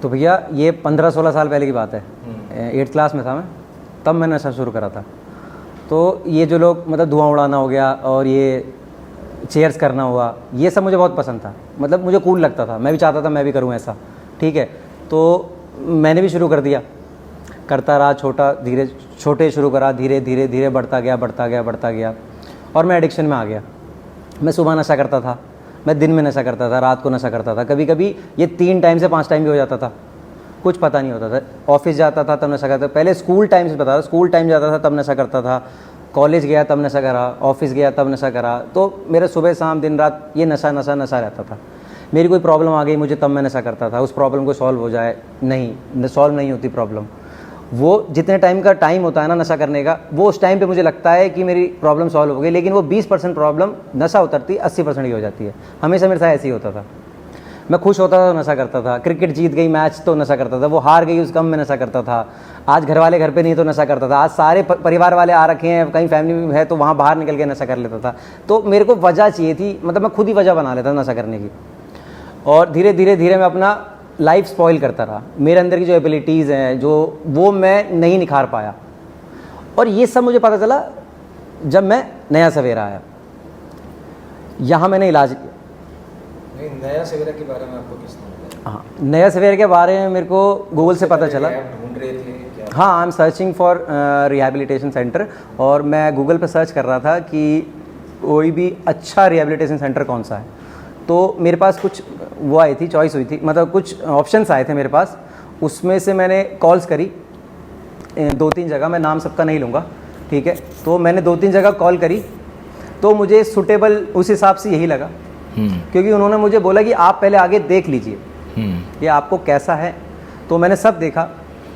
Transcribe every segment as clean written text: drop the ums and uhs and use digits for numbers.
तो भैया ये 15-16 साल पहले की बात है। 8th क्लास में था मैं, तब मैंने नशा शुरू करा था। तो ये जो लोग मतलब धुआं उड़ाना हो गया और ये चेयर्स करना हुआ, ये सब मुझे बहुत पसंद था। मतलब मुझे कूल लगता था, मैं भी चाहता था मैं भी करूँ ऐसा, ठीक है। तो मैंने भी शुरू कर दिया, करता रहा, छोटे शुरू करा, धीरे धीरे धीरे बढ़ता गया और मैं एडिक्शन में आ गया। मैं सुबह नशा करता था, मैं दिन में नशा करता था, रात को नशा करता था, कभी कभी ये 3 टाइम से 5 टाइम भी हो जाता था, कुछ पता नहीं होता था। ऑफिस जाता था तब नशा करता था, पहले स्कूल टाइम से बता रहा, स्कूल टाइम जाता था तब नशा करता था, कॉलेज गया तब नशा करा, ऑफिस गया तब नशा करा। तो मेरे सुबह शाम दिन रात ये नशा रहता था। मेरी कोई प्रॉब्लम आ गई मुझे, तब मैं नशा करता था, उस प्रॉब्लम को सॉल्व हो जाए, नहीं सॉल्व नहीं होती प्रॉब्लम। वो जितने टाइम का टाइम होता है ना नशा करने का, वो उस टाइम पे मुझे लगता है कि मेरी प्रॉब्लम सॉल्व हो गई, लेकिन वो 20% प्रॉब्लम नशा उतरती 80% ही हो जाती है। हमेशा मेरे साथ ऐसे ही होता था। मैं खुश होता था तो नशा करता था, क्रिकेट जीत गई मैच तो नशा करता था, वो हार गई उस गम में नशा करता था। आज घर वाले घर पे नहीं तो नशा करता था, आज सारे परिवार वाले आ रखे हैं, कहीं फैमिली में है तो वहाँ बाहर निकल के नशा कर लेता था। तो मेरे को वजह चाहिए थी, मतलब मैं खुद ही वजह बना लेता था नशा करने की। और धीरे धीरे मैं अपना लाइफ स्पॉइल करता रहा। मेरे अंदर की जो एबिलिटीज़ हैं वो मैं नहीं निखार पाया। और ये सब मुझे पता चला जब मैं नया सवेरा आया, यहाँ मैंने इलाज किया। नया सवेरा के बारे में आपको किसने बताया? हाँ, नया सवेरा के बारे में मेरे को गूगल से पता चला। ढूंढ रहे थे क्या? हाँ, I am searching for rehabilitation centre, और मैं गूगल पे सर्च कर रहा था कि कोई भी अच्छा रिहैबिलिटेशन सेंटर कौन सा है। तो मेरे पास कुछ वो आई थी, चॉइस हुई थी, मतलब कुछ ऑप्शंस आए थे मेरे पास। उसमें से मैंने कॉल्स करी 2-3 जगह, मैं नाम सबका नहीं लूँगा, ठीक है। तो मैंने 2-3 जगह कॉल करी, तो मुझे सूटेबल उस हिसाब से यही लगा, क्योंकि उन्होंने मुझे बोला कि आप पहले आगे देख लीजिए ये आपको कैसा है। तो मैंने सब देखा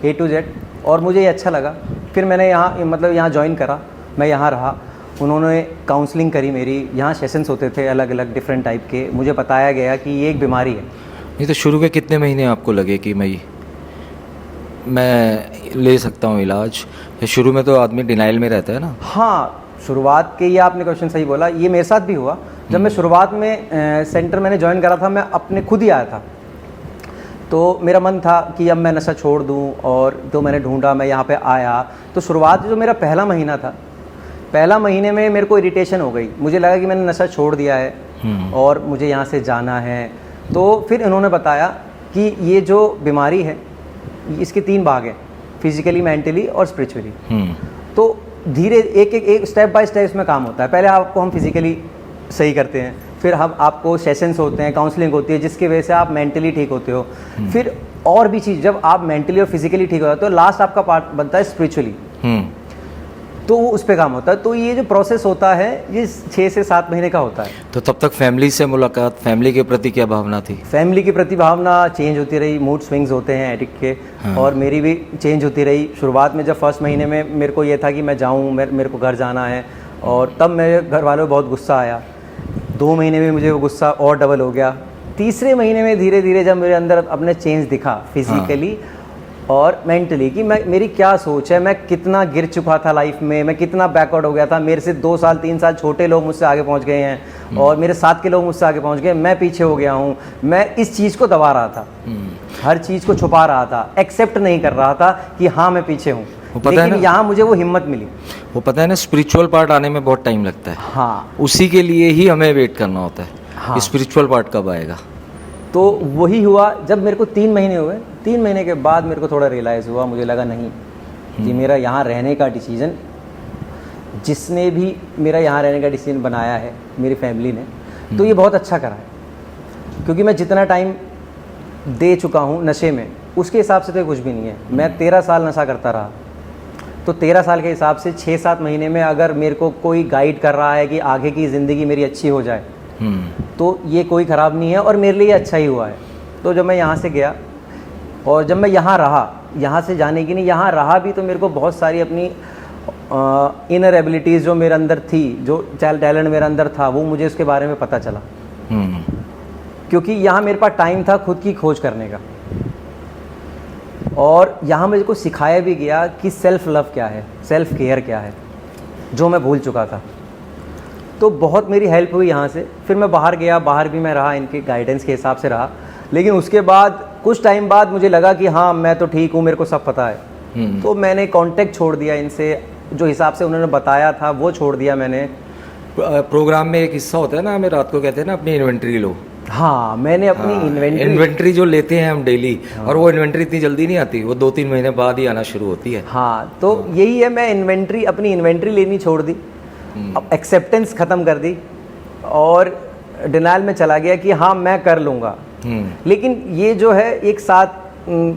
A to Z और मुझे ये अच्छा लगा। फिर मैंने यहाँ ज्वाइन करा, मैं यहाँ रहा, उन्होंने काउंसलिंग करी मेरी, यहाँ सेशंस होते थे अलग अलग डिफरेंट टाइप के, मुझे बताया गया कि ये एक बीमारी है। नहीं तो शुरू के कितने महीने आपको लगे कि मैं ले सकता हूँ इलाज? शुरू में तो आदमी डिनाइल में रहता है ना। हाँ, शुरुआत के, ये आपने क्वेश्चन सही बोला, ये मेरे साथ भी हुआ। जब मैं शुरुआत में सेंटर मैंने ज्वाइन करा था, मैं अपने खुद ही आया था, तो मेरा मन था कि अब मैं नशा छोड़ दूं, और तो मैंने ढूंढा, मैं यहाँ पे आया। तो शुरुआत जो मेरा पहला महीना था, पहला महीने में मेरे को इरिटेशन हो गई, मुझे लगा कि मैंने नशा छोड़ दिया है और मुझे यहाँ से जाना है। तो फिर इन्होंने बताया कि ये जो बीमारी है इसके 3 भाग हैं, फिजिकली, मेंटली और स्पिरिचुअली। तो धीरे एक स्टेप बाय स्टेप इसमें काम होता है। पहले आपको हम फिजिकली सही करते हैं, फिर हम आपको सेशंस होते हैं, काउंसलिंग होती है, जिसकी वजह से आप मेंटली ठीक होते हो। फिर और भी चीज़, जब आप मेंटली और फिजिकली ठीक हो जाते हो, लास्ट आपका पार्ट बनता है स्पिरिचुअली, तो वो उस पर काम होता है। तो ये जो प्रोसेस होता है ये 6 से 7 महीने का होता है। तो तब तक फैमिली से मुलाकात, फैमिली के प्रति क्या भावना थी? फैमिली के प्रति भावना चेंज होती रही, मूड स्विंग्स होते हैं एडिक्ट के। हाँ। और मेरी भी चेंज होती रही। शुरुआत में जब फर्स्ट महीने में मेरे को ये था कि मैं जाऊँ, मेरे को घर जाना है, और तब मेरे घर वालों को बहुत गुस्सा आया। 2 महीने में मुझे वो गुस्सा और डबल हो गया। तीसरे महीने में धीरे धीरे जब मेरे अंदर अपने चेंज दिखा फिजिकली और मेंटली, कि मेरी क्या सोच है, मैं कितना गिर चुका था लाइफ में, मैं कितना बैकवर्ड हो गया था। मेरे से 2 साल 3 साल छोटे लोग मुझसे आगे पहुंच गए हैं, और मेरे साथ के लोग मुझसे आगे पहुंच गए, मैं पीछे हो गया हूं। मैं इस चीज़ को दबा रहा था, हर चीज़ को छुपा रहा था, एक्सेप्ट नहीं कर रहा था कि हाँ मैं पीछे हूँ। लेकिन यहाँ मुझे वो हिम्मत मिली। वो पता है ना, स्पिरिचुअल पार्ट आने में बहुत टाइम लगता है। हाँ, उसी के लिए ही हमें वेट करना होता है। हाँ, स्पिरिचुअल पार्ट कब आएगा? तो वही हुआ जब मेरे को 3 महीने हुए। 3 महीने के बाद मेरे को थोड़ा रियलाइज़ हुआ, मुझे लगा नहीं कि मेरा यहाँ रहने का डिसीजन, जिसने भी मेरा यहाँ रहने का डिसीजन बनाया है, मेरी फैमिली ने, तो ये बहुत अच्छा करा है। क्योंकि मैं जितना टाइम दे चुका हूँ नशे में, उसके हिसाब से तो कुछ भी नहीं है। मैं 13 साल नशा करता रहा, तो 13 साल के हिसाब से 6-7 महीने में अगर मेरे को कोई गाइड कर रहा है कि आगे की ज़िंदगी मेरी अच्छी हो जाए, तो ये कोई ख़राब नहीं है, और मेरे लिए अच्छा ही हुआ है। तो जब मैं यहाँ से गया और जब मैं यहाँ रहा, यहाँ से जाने की नहीं, यहाँ रहा भी, तो मेरे को बहुत सारी अपनी इनर एबिलिटीज़ जो मेरे अंदर थी, जो टैलेंट मेरे अंदर था, वो मुझे उसके बारे में पता चला। क्योंकि यहाँ मेरे पास टाइम था खुद की खोज करने का, और यहाँ मुझे को सिखाया भी गया कि सेल्फ लव क्या है, सेल्फ केयर क्या है, जो मैं भूल चुका था। तो बहुत मेरी हेल्प हुई यहाँ से। फिर मैं बाहर गया, बाहर भी मैं रहा, इनके गाइडेंस के हिसाब से रहा, लेकिन उसके बाद कुछ टाइम बाद मुझे लगा कि हाँ मैं तो ठीक हूँ, मेरे को सब पता है। तो मैंने कांटेक्ट छोड़ दिया इनसे, जो हिसाब से उन्होंने बताया था वो छोड़ दिया मैंने। प्रोग्राम में एक हिस्सा होता है ना, हमें रात को कहते हैं ना अपनी इन्वेंट्री लो। हाँ मैंने अपनी इन्वेंट्री जो लेते हैं हम डेली, और वो इन्वेंट्री इतनी जल्दी नहीं आती, वो 2-3 महीने बाद ही आना शुरू होती है। हाँ तो यही है, मैं अपनी इन्वेंट्री लेनी छोड़ दी, अब एक्सेप्टेंस ख़त्म कर दी और डिनाइल में चला गया कि हाँ मैं कर लूँगा। लेकिन ये जो है एक साथ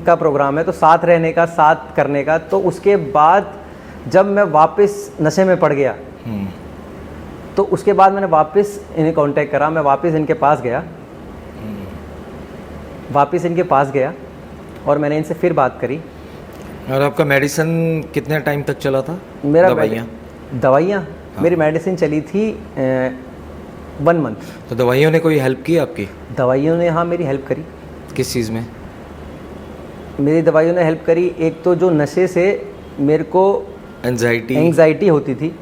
का प्रोग्राम है, तो साथ रहने का, साथ करने का। तो उसके बाद जब मैं वापस नशे में पड़ गया, तो उसके बाद मैंने वापस इन्हें कांटेक्ट करा, मैं वापस इनके पास गया और मैंने इनसे फिर बात करी। और आपका मेडिसिन कितने टाइम तक चला था? मेरा दवाइयाँ हाँ। मेरी मेडिसिन चली थी 1 मंथ। तो दवाइयों ने कोई हेल्प की आपकी? दवाइयों ने हाँ मेरी हेल्प करी। किस चीज़ में? मेरी दवाइयों ने हेल्प करी, एक तो जो नशे से मेरे को एंग्जाइटी होती थी,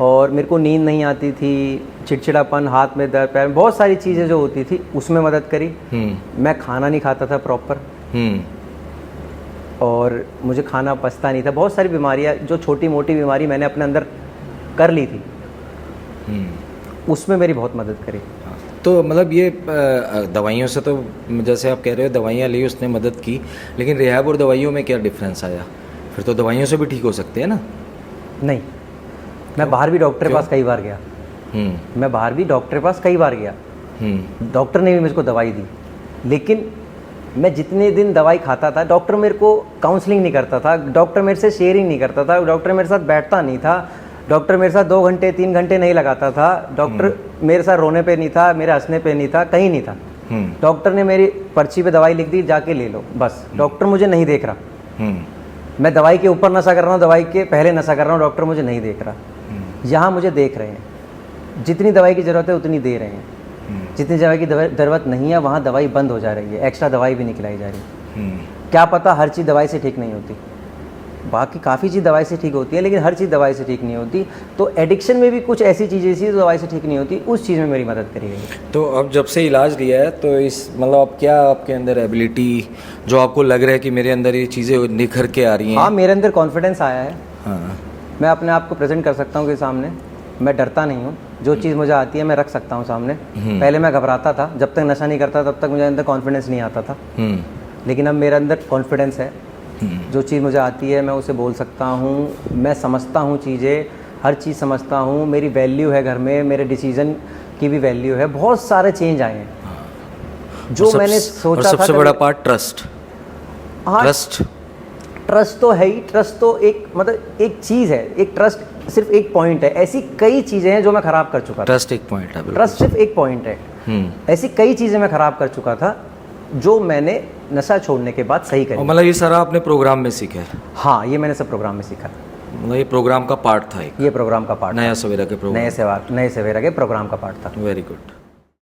और मेरे को नींद नहीं आती थी, चिड़चिड़ापन, हाथ में दर्द, पैर में, बहुत सारी चीज़ें जो होती थी उसमें मदद करी। मैं खाना नहीं खाता था प्रॉपर, और मुझे खाना पचता नहीं था। बहुत सारी बीमारियां, जो छोटी मोटी बीमारी मैंने अपने अंदर कर ली थी, उसमें मेरी बहुत मदद करी। तो मतलब ये दवाइयों से, तो जैसे आप कह रहे हो दवाइयाँ ली उसने मदद की, लेकिन रिहैब और दवाइयों में क्या डिफरेंस आया? फिर तो दवाइयों से भी ठीक हो सकते हैं ना? नहीं, मैं बाहर भी डॉक्टर के पास कई बार गया। डॉक्टर ने भी मुझको दवाई दी, लेकिन मैं जितने दिन दवाई खाता था, डॉक्टर मेरे को काउंसलिंग नहीं करता था, डॉक्टर मेरे से शेयरिंग नहीं करता था, डॉक्टर मेरे साथ बैठता नहीं था, डॉक्टर मेरे साथ 2 घंटे 3 घंटे नहीं लगाता था, डॉक्टर मेरे साथ रोने पे नहीं था, मेरे हंसने पे नहीं था, कहीं नहीं था। डॉक्टर ने मेरी पर्ची पे दवाई लिख दी, जाके ले लो, बस। डॉक्टर मुझे नहीं देख रहा, मैं दवाई के ऊपर नशा कर रहा हूँ, दवाई के पहले नशा कर रहा हूँ, डॉक्टर मुझे नहीं देख रहा। यहाँ मुझे देख रहे हैं, जितनी दवाई की ज़रूरत है उतनी दे रहे हैं, जितनी दवाई की ज़रूरत नहीं है वहाँ दवाई बंद हो जा रही है, एक्स्ट्रा दवाई भी निकलाई जा रही है। क्या पता हर चीज़ दवाई से ठीक नहीं होती, बाकी काफ़ी चीज़ दवाई से ठीक होती है, लेकिन हर चीज़ दवाई से ठीक नहीं होती। तो एडिक्शन में भी कुछ ऐसी चीज़ें थी जो दवाई से ठीक नहीं होती, उस चीज़ में मेरी मदद करी गई। तो अब जब से इलाज लिया है, तो इस मतलब अब क्या आपके अंदर एबिलिटी, जो आपको लग रहा है कि मेरे अंदर ये चीज़ें निखर के आ रही हैं? हाँ, मेरे अंदर कॉन्फिडेंस आया है। हाँ, मैं अपने आप को प्रेजेंट कर सकता हूँ कि सामने, मैं डरता नहीं हूँ, जो चीज़ मुझे आती है मैं रख सकता हूँ सामने। पहले मैं घबराता था, जब तक नशा नहीं करता तब तक मुझे अंदर कॉन्फिडेंस नहीं आता था, लेकिन अब मेरे अंदर कॉन्फिडेंस है। जो चीज़ मुझे आती है मैं उसे बोल सकता हूँ, मैं समझता हूँ चीज़ें, हर चीज़ समझता हूँ, मेरी वैल्यू है घर में, मेरे डिसीजन की भी वैल्यू है। बहुत सारे चेंज आए हैं जो मैंने सोचा था। सबसे बड़ा पार्ट ट्रस्ट। हाँ, ट्रस्ट तो है ही। ट्रस्ट तो एक मतलब एक चीज़ है, एक ट्रस्ट सिर्फ एक पॉइंट है, ऐसी कई चीज़ें हैं जो मैं ख़राब कर चुका था। ट्रस्ट एक पॉइंट है, ट्रस्ट सिर्फ एक पॉइंट है। ऐसी कई चीज़ें मैं ख़राब कर चुका था जो मैंने नशा छोड़ने के बाद सही करी। मतलब ये सारा आपने प्रोग्राम में सीखा है? हाँ, ये मैंने सब प्रोग्राम में सीखा। मतलब ये प्रोग्राम का पार्ट था एक? ये प्रोग्राम का पार्ट, नया सवेरा के प्रोग्राम, नए सवेरा के प्रोग्राम का पार्ट था। Very good.